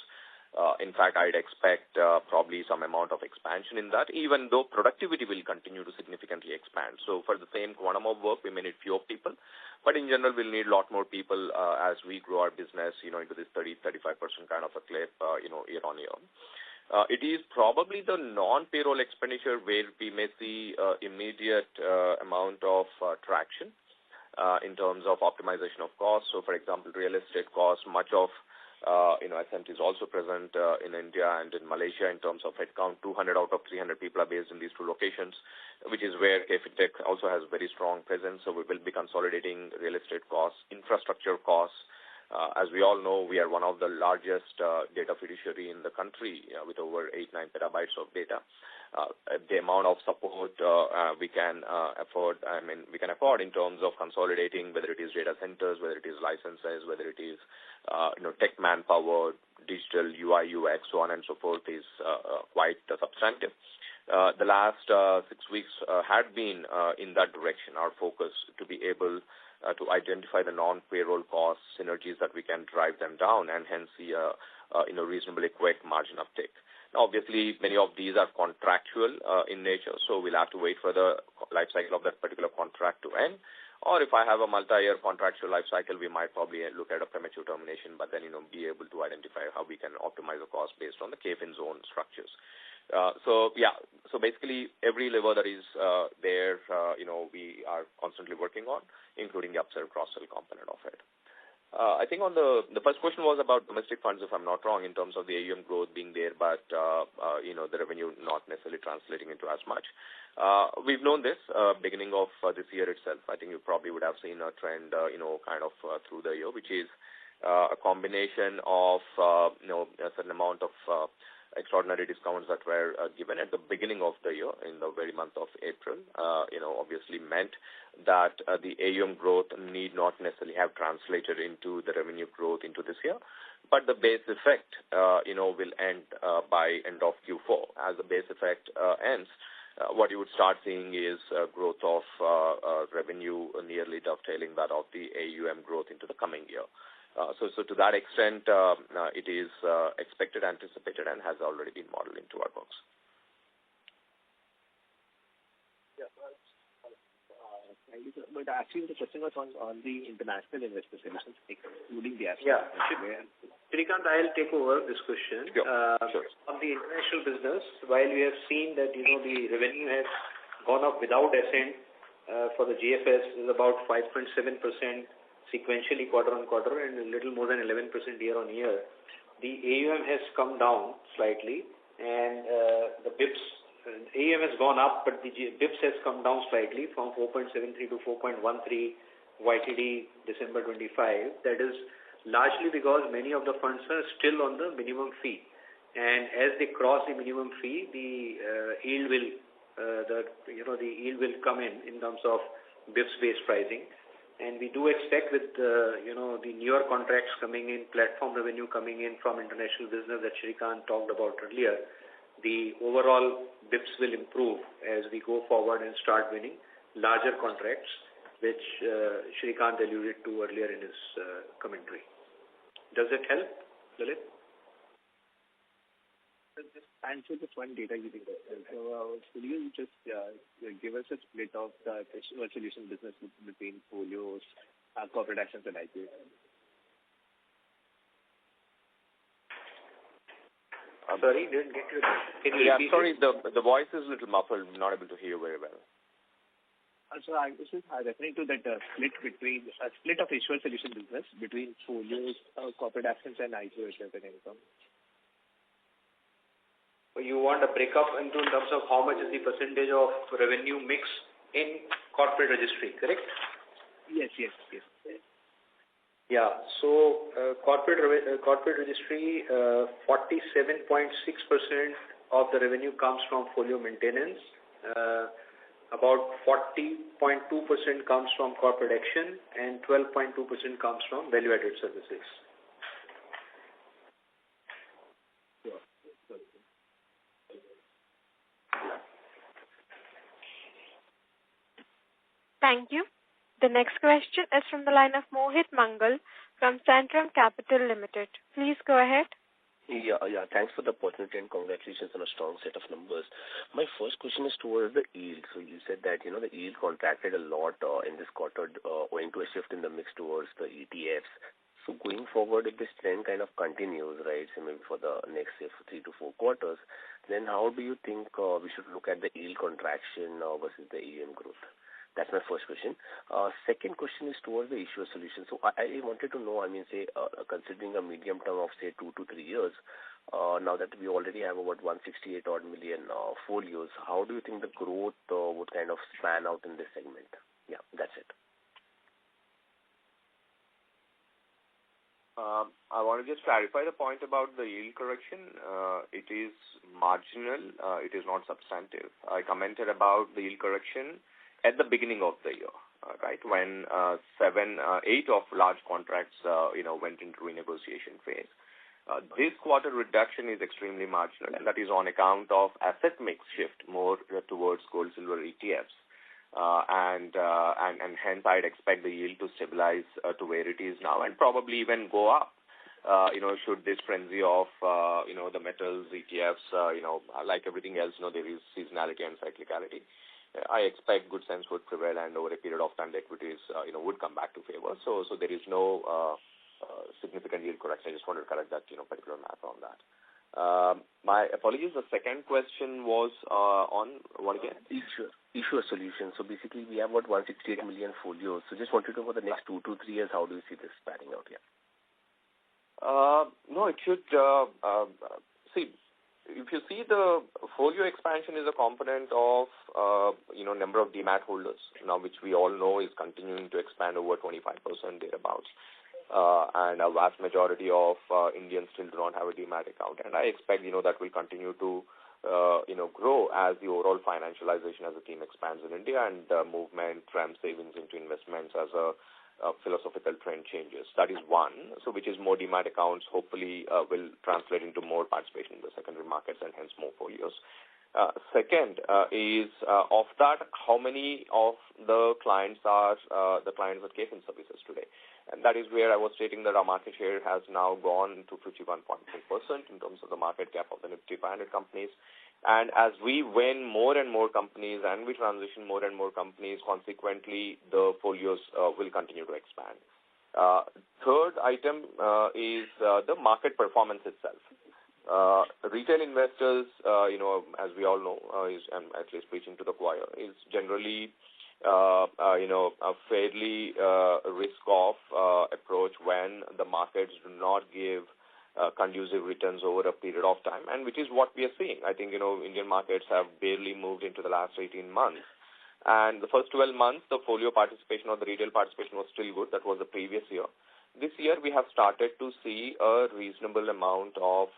In fact, I'd expect probably some amount of expansion in that, even though productivity will continue to significantly expand. So for the same quantum of work, we may need fewer people, but in general, we'll need a lot more people as we grow our business, into this 30-35% kind of a clip, year on year. It is probably the non-payroll expenditure where we may see immediate amount of traction in terms of optimization of costs. So, for example, real estate costs, much of Ascent is also present in India and in Malaysia in terms of headcount. 200 out of 300 people are based in these two locations, which is where KFin also has very strong presence. So we will be consolidating real estate costs, infrastructure costs. As we all know, we are one of the largest data fiduciary in the country with over 8-9 petabytes of data. The amount of support we can afford, we can afford in terms of consolidating, whether it is data centers, whether it is licenses, whether it is, tech manpower, digital UI, UX, so on and so forth, is quite substantive. The last 6 weeks had been in that direction, our focus to be able to identify the non-payroll cost synergies that we can drive them down and hence see a reasonably quick margin uptake. Now, obviously, many of these are contractual in nature, so we'll have to wait for the life cycle of that particular contract to end. Or if I have a multi-year contractual life cycle, we might probably look at a premature termination, but then, be able to identify how we can optimize the cost based on the KFin's own structures. So basically every lever that is there, we are constantly working on, including the upsell cross-sell component of it. I think on the first question was about domestic funds, if I'm not wrong, in terms of the AUM growth being there, but the revenue not necessarily translating into as much. We've known this beginning of this year itself. I think you probably would have seen a trend, through the year, which is a combination of a certain amount of extraordinary discounts that were given at the beginning of the year in the very month of April, obviously meant that the AUM growth need not necessarily have translated into the revenue growth into this year, but the base effect, will end by end of Q4. As the base effect ends, what you would start seeing is growth of revenue nearly dovetailing that of the AUM growth into the coming year. So to that extent, it is expected, anticipated, and has already been modeled into our books. Yeah, thank you, sir. But actually, the question was on the international investor solutions, excluding the asset. Yeah. Shrikant, I'll take over this question. Sure. On the international business, while we have seen that, the revenue has gone up without Ascent for the GFS is about 5.7% sequentially quarter-on-quarter and a little more than 11% year-on-year. The AUM has come down slightly, and the BIPs, AUM has gone up, but the BIPs has come down slightly from 4.73 to 4.13 YTD December 25. That is largely because many of the funds are still on the minimum fee, and as they cross the minimum fee, the yield will the yield will come in terms of BIPs-based pricing. And we do expect with the newer contracts coming in, platform revenue coming in from international business that Shrikant talked about earlier, the overall BIPs will improve as we go forward and start winning larger contracts, which Shrikant alluded to earlier in his commentary. Does it help, Lalit? Just answer this one data giving question. So, could you just give us a split of the issuer solution business between folios, corporate actions, and IPO? Sorry, didn't get you. Can you repeat? Sorry, the voice is a little muffled. I'm not able to hear you very well. So I was just referring to that split of issuer solution business between folios, corporate actions, and IPO and income. You want a breakup in terms of how much is the percentage of revenue mix in corporate registry, correct? Yes. Yeah. So corporate registry, 47.6% of the revenue comes from folio maintenance. About 40.2% comes from corporate action, and 12.2% comes from value-added services. Thank you. The next question is from the line of Mohit Mangal from Centrum Capital Limited. Please go ahead. Yeah. Thanks for the opportunity and congratulations on a strong set of numbers. My first question is towards the yield. So you said that, the yield contracted a lot in this quarter owing to a shift in the mix towards the ETFs. So going forward, if this trend kind of continues, right, so maybe for the next 3 to 4 quarters, then how do you think we should look at the yield contraction versus the AUM growth? That's my first question. Second question is towards the issuer solution. So I wanted to know, considering a medium term of, say, 2 to 3 years, now that we already have about 168 odd million folios, how do you think the growth would kind of span out in this segment? Yeah, that's it. I want to just clarify the point about the yield correction. It is marginal. It is not substantive. I commented about the yield correction at the beginning of the year, right, when 8 of large contracts, went into renegotiation phase. This quarter reduction is extremely marginal, and that is on account of asset mix shift more towards gold, silver ETFs. And hence I'd expect the yield to stabilize to where it is now and probably even go up, should this frenzy of, the metals, ETFs, like everything else, there is seasonality and cyclicality. I expect good sense would prevail, and over a period of time the equities, would come back to favor. So there is no significant yield correction. I just wanted to correct that, particular math on that. My apologies. The second question was on what again? Issuer solution. So basically, we have about 168 million folios. So just wanted to know for the next 2 to 3 years, how do you see this panning out here? No, it should see. If you see, the folio expansion is a component of, number of demat holders, now which we all know is continuing to expand over 25% thereabouts. And a vast majority of Indians still do not have a demat account. And I expect, that will continue to, grow as the overall financialization as a team expands in India and the movement from savings into investments as a philosophical trend changes. That is one. So which is more demat accounts hopefully will translate into more participation in the secondary markets and hence more folios. Second is of that, how many of the clients are the clients of KFin services today? And that is where I was stating that our market share has now gone to 51.3% in terms of the market cap of the Nifty 500 companies. And as we win more and more companies and we transition more and more companies, consequently, the folios will continue to expand. Third item is the market performance itself. Retail investors, as we all know, is at least preaching to the choir, is generally a fairly risk-off approach when the markets do not give conducive returns over a period of time, and which is what we are seeing. I think, Indian markets have barely moved into the last 18 months. And the first 12 months, the folio participation or the retail participation was still good. That was the previous year. This year, we have started to see a reasonable amount of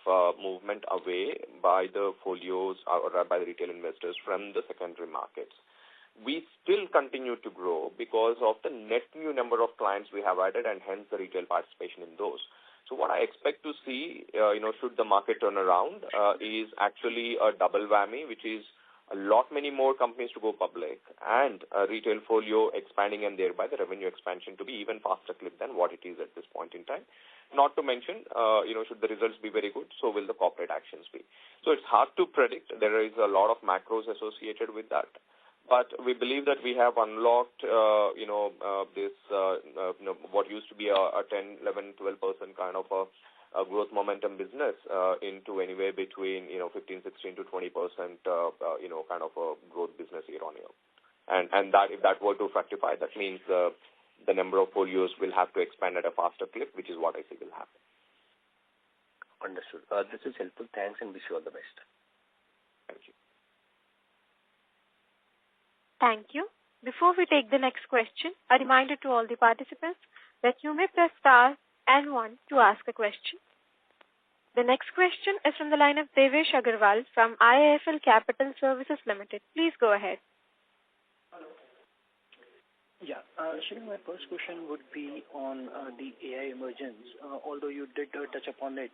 movement away by the folios or by the retail investors from the secondary markets. We still continue to grow because of the net new number of clients we have added and hence the retail participation in those. So what I expect to see, should the market turn around, is actually a double whammy, which is a lot many more companies to go public and a retail folio expanding and thereby the revenue expansion to be even faster clip than what it is at this point in time. Not to mention, should the results be very good, so will the corporate actions be. So it's hard to predict. There is a lot of macros associated with that. But we believe that we have unlocked, this, what used to be a 10, 11, 12% kind of a growth momentum business into anywhere between 15, 16 to 20% kind of a growth business year on year, and that if that were to fructify, that means the number of folios will have to expand at a faster clip, which is what I think will happen. Understood. This is helpful. Thanks, and wish you all the best. Thank you. Thank you. Before we take the next question, a reminder to all the participants that you may press star and 1 to ask a question. The next question is from the line of Devesh Agarwal from IIFL Capital Services Limited. Please go ahead. Hello. Yeah. Shravya, my first question would be on the AI emergence. Although you did touch upon it,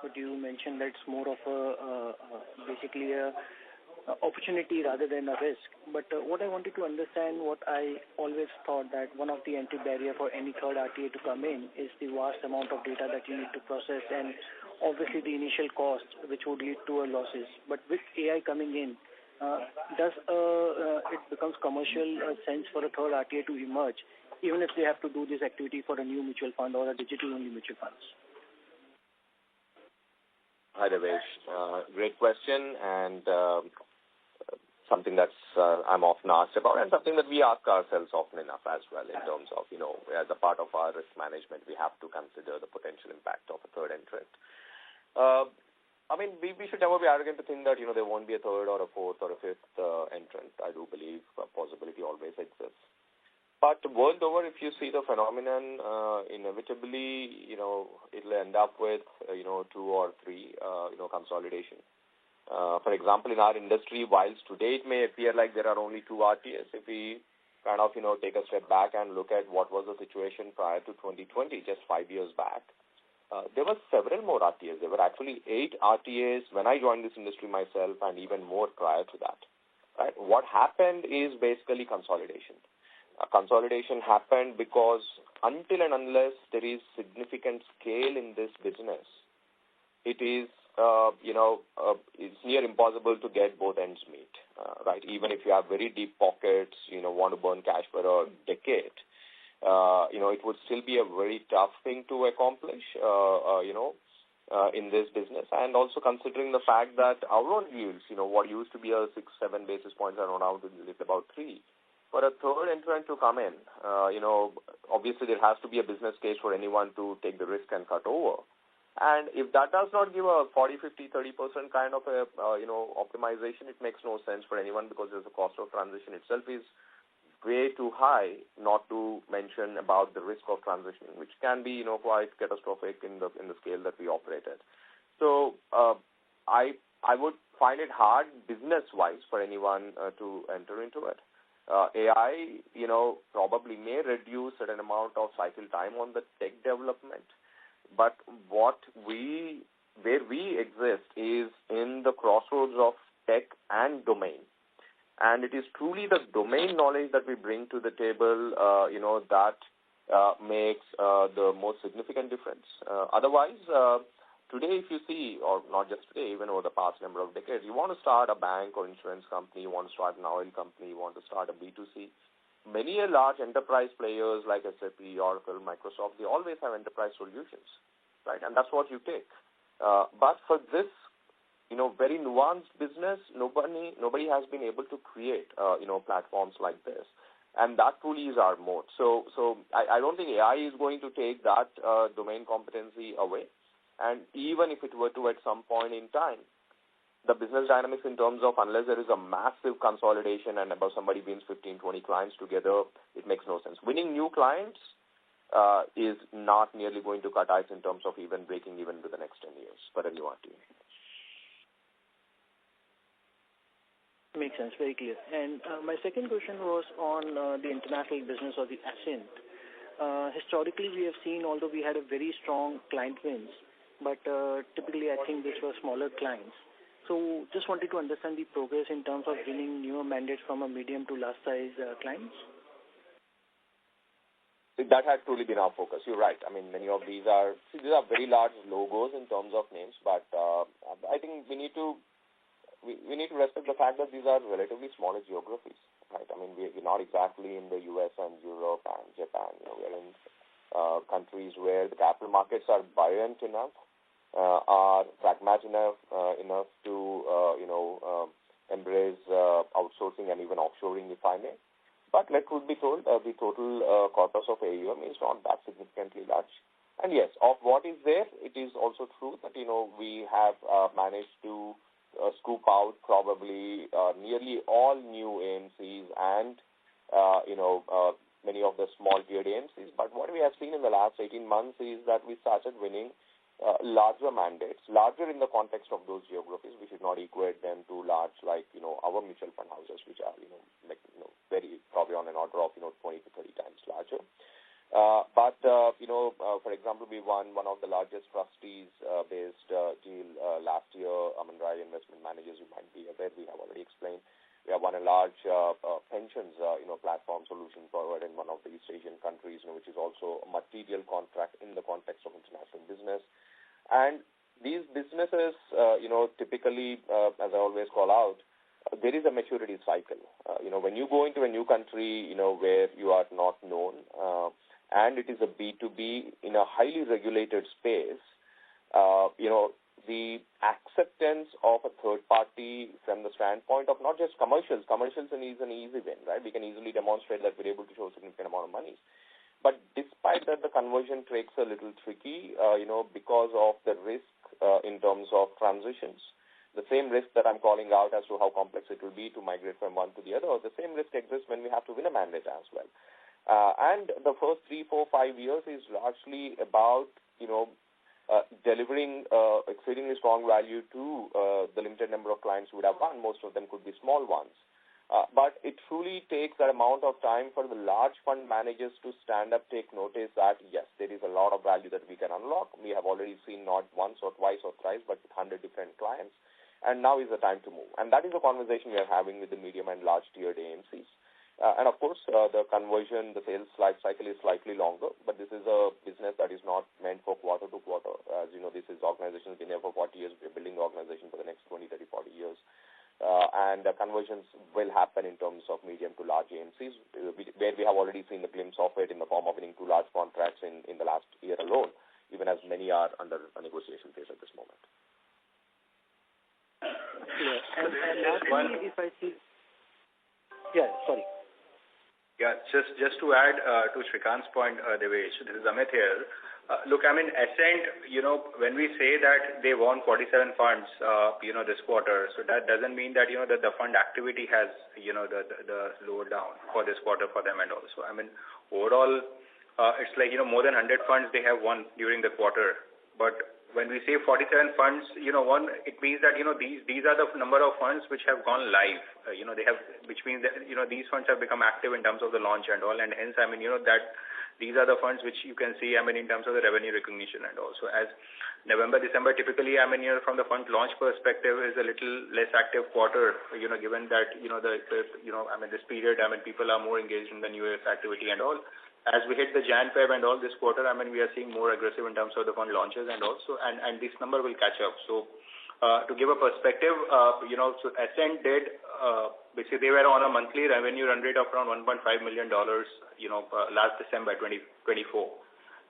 but you mentioned that it's more of basically a opportunity rather than a risk. But what I wanted to understand, what I always thought that one of the entry barrier for any third RTA to come in is the vast amount of data that you need to process and obviously the initial cost which would lead to losses. But with AI coming in, does it becomes commercial sense for a third RTA to emerge, even if they have to do this activity for a new mutual fund or a digital-only mutual funds? Hi, Devesh. Great question, and something that's I'm often asked about, and something that we ask ourselves often enough as well in terms of, as a part of our risk management, we have to consider the potential impact of a third entrant. We should never be arrogant to think that, there won't be a third or a fourth or a fifth entrant. I do believe a possibility always exists. But world over, if you see the phenomenon, inevitably, it'll end up with, 2 or 3, consolidation. For example, in our industry, whilst today it may appear like there are only 2 RTAs, if we kind of, take a step back and look at what was the situation prior to 2020, just 5 years back, there were several more RTAs. There were actually 8 RTAs when I joined this industry myself and even more prior to that. Right? What happened is basically consolidation. Consolidation happened because until and unless there is significant scale in this business, it is, it's near impossible to get both ends meet, right? Even if you have very deep pockets, want to burn cash for a decade, it would still be a very tough thing to accomplish, in this business. And also considering the fact that our own yields, what used to be a 6-7 basis points are now to about 3. For a third entrant to come in, obviously there has to be a business case for anyone to take the risk and cut over. And if that does not give a 40, 50, 30% kind of a, optimization, it makes no sense for anyone because the cost of transition itself is way too high, not to mention about the risk of transitioning, which can be, quite catastrophic in the scale that we operate at. So I would find it hard business-wise for anyone to enter into it. AI, probably may reduce a certain amount of cycle time on the tech development, but where we exist is in the crossroads of tech and domain. And it is truly the domain knowledge that we bring to the table, that makes the most significant difference. Otherwise, today, if you see, or not just today, even over the past number of decades, you want to start a bank or insurance company, you want to start an oil company, you want to start a B2C. Many large enterprise players like SAP, Oracle, Microsoft, they always have enterprise solutions, right? And that's what you take. But for this, very nuanced business, nobody has been able to create, platforms like this. And that truly is our mode. So I don't think AI is going to take that domain competency away. And even if it were to at some point in time, the business dynamics in terms of unless there is a massive consolidation and about somebody wins 15, 20 clients together, it makes no sense. Winning new clients is not nearly going to cut ice in terms of even breaking even to the next 10 years for a new RTA. Makes sense, very clear. And my second question was on the international business or the Ascent. Historically, we have seen, although we had a very strong client wins, but typically I think these were smaller clients. So just wanted to understand the progress in terms of winning newer mandates from a medium to large size clients. That has truly been our focus. You're right. I mean, many of these are very large logos in terms of names, but I think we need to respect the fact that these are relatively smaller geographies, right? I mean, we're not exactly in the US and Europe and Japan. We're in countries where the capital markets are buoyant enough, are pragmatic enough to embrace outsourcing and even offshoring, if I may. But let truth be told, the total corpus of AUM is not that significantly large. And yes, of what is there, it is also true that we have managed to scoop out probably nearly all new AMCs and many of the small tiered AMCs. But what we have seen in the last 18 months is that we started winning larger mandates, larger in the context of those geographies. We should not equate them to large like our mutual fund houses, which are very probably on an order of 20 to 30 times larger. But for example, we won one of the largest trustees-based deal last year. Aman Rai Investment Managers, you might be aware, we have already explained. We have won a large pensions platform solution forward in one of the East Asian countries, which is also a material contract in the context of international business. And these businesses, typically, as I always call out, there is a maturity cycle. When you go into a new country, where you are not known, and it is a B2B in a highly regulated space, the acceptance of a third party from the standpoint of not just commercials is an easy win, right? We can easily demonstrate that we're able to show a significant amount of money. But despite that, the conversion takes a little tricky, because of the risk in terms of transitions. The same risk that I'm calling out as to how complex it will be to migrate from one to the other, the same risk exists when we have to win a mandate as well. And the first 3, 4, 5 years is largely about, delivering exceedingly strong value to the limited number of clients we would have won. Most of them could be small ones. But it truly takes that amount of time for the large fund managers to stand up, take notice that, yes, there is a lot of value that we can unlock. We have already seen not once or twice or thrice, but with 100 different clients. And now is the time to move. And that is the conversation we are having with the medium and large tiered AMCs. And of course, the conversion, the sales life cycle is slightly longer, but this is a business that is not meant for quarter to quarter. As you know, this is organizations been there for 40 years. We're building the organization for the next 20, 30, 40 years. And the conversions will happen in terms of medium to large AMCs, where we have already seen the glimpse of it in the form of winning 2 large contracts in the last year alone, even as many are under a negotiation phase at this moment. Yeah. And lastly, if I see... Yeah, sorry. Yeah, just to add to Shrikant's point, Devesh, this is Amit here. Look, I mean, Ascent, when we say that they won 47 funds, this quarter, so that doesn't mean that, that the fund activity has, the lower down for this quarter for them and also. I mean, overall, it's like, more than 100 funds they have won during the quarter. But when we say 47 funds, it means that, these are the number of funds which have gone live. Which means that, these funds have become active in terms of the launch and all, and hence, I mean, that these are the funds which you can see, I mean, in terms of the revenue recognition and also as November, December, typically, I mean, from the fund launch perspective is a little less active quarter, given that, this period, I mean, people are more engaged in the New Year's activity and all. As we hit the Jan, Feb and all this quarter, I mean, we are seeing more aggressive in terms of the fund launches and also, and this number will catch up. So, to give a perspective, so Ascent did, basically they were on a monthly revenue run rate of around $1.5 million, last December 2024.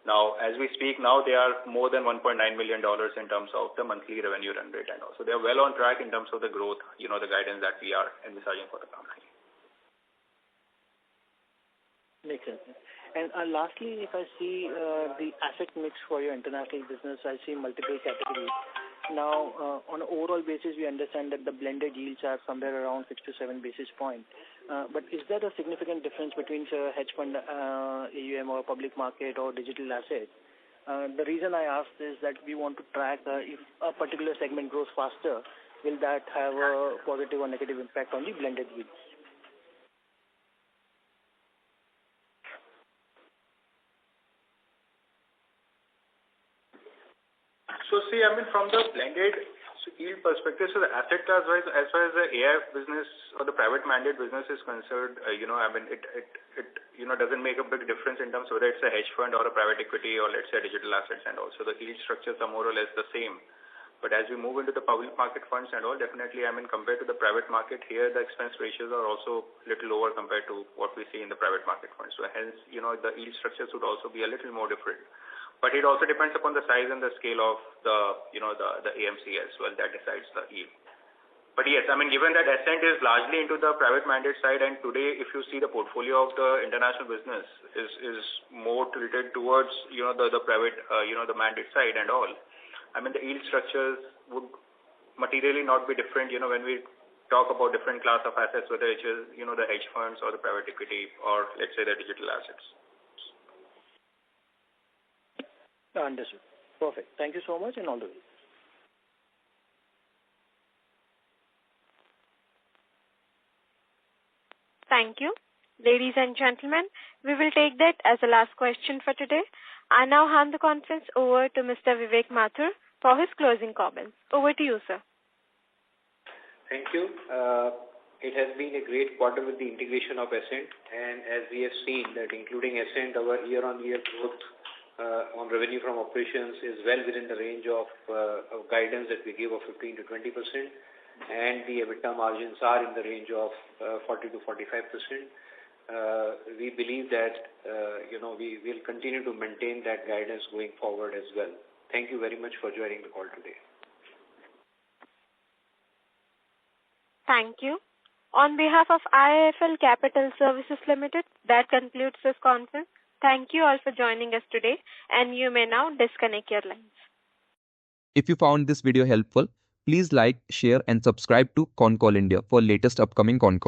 Now, as we speak now, they are more than $1.9 million in terms of the monthly revenue run rate and also. They are well on track in terms of the growth, the guidance that we are envisaging for the company. Makes sense. And lastly, if I see the asset mix for your international business, I see multiple categories. Now, on an overall basis, we understand that the blended yields are somewhere around 6 to 7 basis points. But is there a significant difference between hedge fund AUM or public market or digital assets? The reason I ask is that we want to track if a particular segment grows faster, will that have a positive or negative impact on the blended yields? So see, I mean, from the blended yield perspective, so the asset class wise, as far as the AIF business or the private mandate business is concerned, I mean, it doesn't make a big difference in terms of whether it's a hedge fund or a private equity or let's say digital assets and also the yield structures are more or less the same. But as we move into the public market funds and all, definitely, I mean, compared to the private market here, the expense ratios are also a little lower compared to what we see in the private market funds. So hence, the yield structures would also be a little more different. But it also depends upon the size and the scale of the AMC as well that decides the yield. But yes, I mean, given that Ascent is largely into the private mandate side, and today, if you see the portfolio of the international business is more tilted towards the private the mandate side and all. I mean, the yield structures would materially not be different. When we talk about different class of assets, whether it is the hedge funds or the private equity or let's say the digital assets. Understood. Perfect. Thank you so much and all the best. Thank you. Ladies and gentlemen, we will take that as the last question for today. I now hand the conference over to Mr. Vivek Mathur for his closing comments. Over to you, sir. Thank you. It has been a great quarter with the integration of Ascent, and as we have seen that including Ascent, our year-on-year growth on revenue from operations is well within the range of guidance that we give of 15 to 20%, and the EBITDA margins are in the range of 40 to 45%. We believe that we will continue to maintain that guidance going forward as well. Thank you very much for joining the call today. Thank you. On behalf of IIFL Capital Services Limited, that concludes this conference. Thank you all for joining us today, and you may now disconnect your lines. If you found this video helpful, please like, share and subscribe to Concall India for latest upcoming Concall.